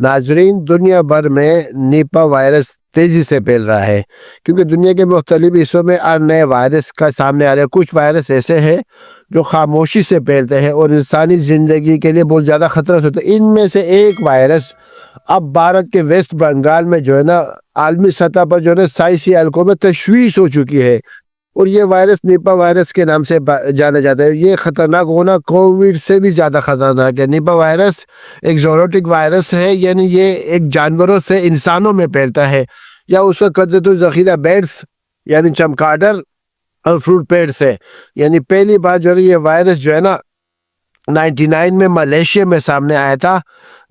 ناظرین، دنیا بھر میں نیپا وائرس تیزی سے پھیل رہا ہے کیونکہ دنیا کے مختلف حصوں میں ہر نئے وائرس کا سامنے آ رہا ہے۔ کچھ وائرس ایسے ہیں جو خاموشی سے پھیلتے ہیں اور انسانی زندگی کے لیے بہت زیادہ خطرہ ہوتا ہے۔ ان میں سے ایک وائرس اب بھارت کے ویسٹ بنگال میں جو ہے نا عالمی سطح پر جو ہے نا سائنسی حلقوں میں تشویش ہو چکی ہے، اور یہ وائرس نیپا وائرس کے نام سے جانا جاتا ہے۔ یہ خطرناک ہونا کووڈ سے بھی زیادہ خطرناک ہے۔ نیپا وائرس ایک زوروٹک وائرس ہے، یعنی یہ ایک جانوروں سے انسانوں میں پھیلتا ہے، یا اس کا قدرت ذخیرہ بیٹس یعنی چمگادڑ اور فروٹ پیڈ سے۔ یعنی پہلی بار جو ہے یہ وائرس جو ہے نا 99 میں ملیشیا میں سامنے آیا تھا،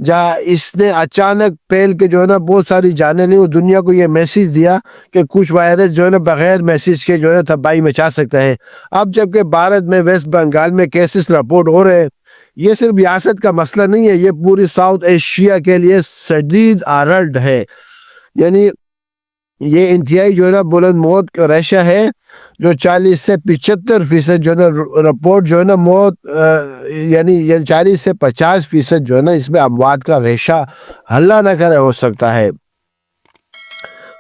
جہاں اس نے اچانک پھیل کے جو ہے نا بہت ساری جانیں لی اور دنیا کو یہ میسیج دیا کہ کچھ وائرس جو ہے نا بغیر میسیج کے جو ہے نا تباہی مچا سکتا ہے۔ اب جبکہ بھارت میں ویسٹ بنگال میں کیسز رپورٹ ہو رہے ہیں، یہ صرف ریاست کا مسئلہ نہیں ہے، یہ پوری ساؤتھ ایشیا کے لیے شدید الرٹ ہے۔ یعنی یہ انتہائی جو ہے نا بلند موت کا ریشہ ہے، جو 40 سے 75% جو ہے نا رپورٹ جو ہے نا موت یعنی 40 سے 50% جو ہے نا اس میں اموات کا ریشہ اللہ نہ کرے ہو سکتا ہے۔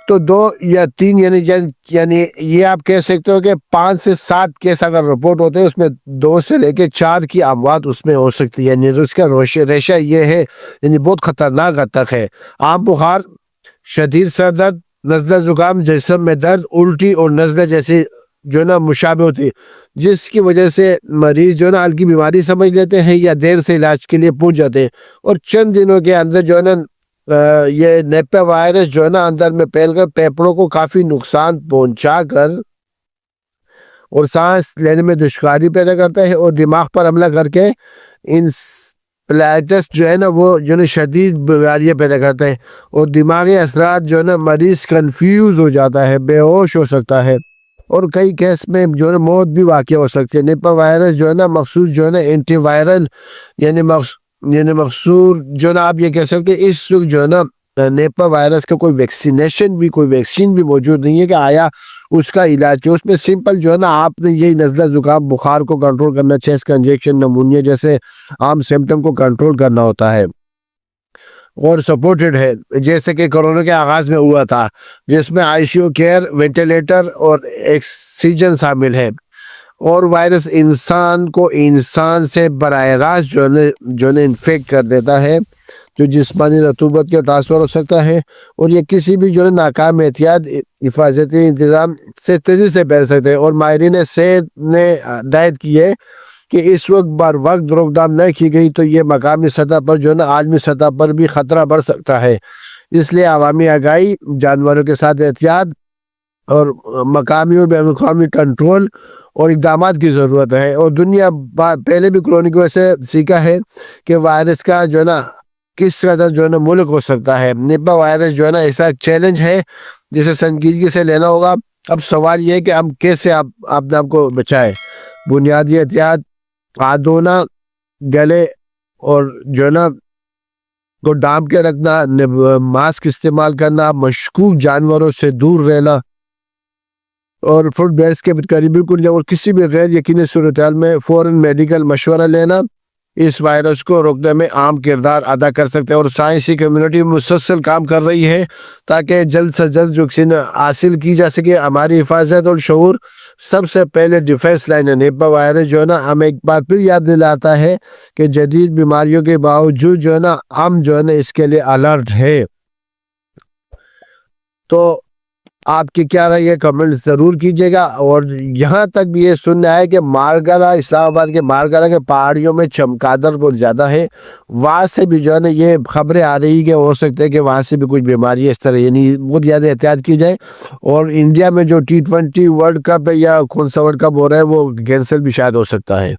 تو 2 یا 3 یعنی یہ آپ کہہ سکتے ہو کہ 5 سے 7 کیس اگر رپورٹ ہوتے ہیں، اس میں 2 سے لے کے 4 کی اموات اس میں ہو سکتی ہے۔ یعنی اس کا ریشہ یہ ہے، یعنی بہت خطرناک حد تک ہے۔ عام بخار، شدید سر درد، نزلہ زکام، جسم میں درد، الٹی اور نزلہ جیسی جو ہے نا مشابہ ہوتی ہے، جس کی وجہ سے مریض جو ہے نا ہلکی بیماری سمجھ لیتے ہیں یا دیر سے علاج کے لیے پہنچ جاتے ہیں، اور چند دنوں کے اندر جو ہے نا یہ نیپا وائرس جو ہے نا اندر میں پھیل کر پھیپھڑوں کو کافی نقصان پہنچا کر اور سانس لینے میں دشواری پیدا کرتا ہے، اور دماغ پر حملہ کر کے انسیفلائٹس جو ہے نا وہ جو ہے شدید بیماریاں پیدا کرتا ہے، اور دماغی اثرات جو ہے نا مریض کنفیوز ہو جاتا ہے، بے ہوش ہو سکتا ہے، اور کئی کیس میں جو ہے نا موت بھی واقع ہو سکتی ہے۔ نیپا وائرس جو ہے نا مخصوص جو ہے نا اینٹی وائرل یعنی مخصوص جو ہے نا آپ یہ کہہ سکتے ہیں، اس وقت جو ہے نا نیپا وائرس کا کوئی ویکسین بھی موجود نہیں ہے کہ آیا اس کا علاج کیا۔ اس میں سمپل جو ہے نا آپ نے یہی نزلہ زکام بخار کو کنٹرول کرنا، چیسٹ کا انجیکشن، نمونیا جیسے عام سمپٹم کو کنٹرول کرنا ہوتا ہے، اور سپورٹڈ ہے جیسے کہ کورونا کے آغاز میں ہوا تھا، جس میں ICU کیئر، وینٹیلیٹر اور آکسیجن شامل ہے، اور وائرس انسان کو انسان سے براہ راست جو ہے انفیکٹ کر دیتا ہے، جو جسمانی رطوبت کے ٹرانسفر ہو سکتا ہے، اور یہ کسی بھی جو ہے ناکام احتیاط حفاظتی انتظام سے تیزی سے پھیل سکتے ہیں۔ اور ماہرین صحت نے ہدایت کی ہے کہ اس وقت بر وقت روک تھام نہ کی گئی تو یہ مقامی سطح پر جو ہے نا عالمی سطح پر بھی خطرہ بڑھ سکتا ہے۔ اس لیے عوامی آگاہی، جانوروں کے ساتھ احتیاط، اور مقامی اور بین الاقوامی کنٹرول اور اقدامات کی ضرورت ہے۔ اور دنیا پہلے بھی کورونا کی وجہ سے سیکھا ہے کہ وائرس کا جو ہے نا کس قدر جو ہے نا ملک ہو سکتا ہے۔ نیپا وائرس جو ہے نا ایسا چیلنج ہے جسے سنجیدگی سے لینا ہوگا۔ اب سوال یہ ہے کہ ہم کیسے اپنے آپ کو بچائیں۔ بنیادی احتیاط: ہاتھ دھونا، گلے اور جو ہے نا کو ڈانپ کے رکھنا، ماسک استعمال کرنا، مشکوک جانوروں سے دور رہنا، اور فوڈ بیڈس کے قریب بالکل، اور کسی بھی غیر یقینی صورتحال میں فوراً میڈیکل مشورہ لینا اس وائرس کو روکنے میں اہم کردار ادا کر سکتے ہیں۔ اور سائنسی کمیونٹی مسلسل کام کر رہی ہے تاکہ جلد سے جلد ویکسین حاصل کی جا سکے۔ ہماری حفاظت اور شعور سب سے پہلے ڈیفینس لائن ہے۔ نیپا وائرس جو ہے نا ہمیں ایک بار پھر یاد دلاتا ہے کہ جدید بیماریوں کے باوجود جو ہے نا ہم جو ہے نا اس کے لیے الرٹ ہے۔ تو آپ کی کیا رائے ہے؟ کمنٹ ضرور کیجیے گا۔ اور یہاں تک بھی یہ سننا ہے کہ مارگرہ، اسلام آباد کے مارگرہ کے پہاڑیوں میں چمگادڑ بہت زیادہ ہے، وہاں سے بھی جو ہے نا یہ خبریں آ رہی کہ ہو سکتے ہیں کہ وہاں سے بھی کچھ بیماری اس طرح، یعنی بہت زیادہ احتیاط کی جائے۔ اور انڈیا میں جو T20 ورلڈ کپ ہے یا کون سا ورلڈ کپ ہو رہا ہے وہ کینسل بھی شاید ہو سکتا ہے۔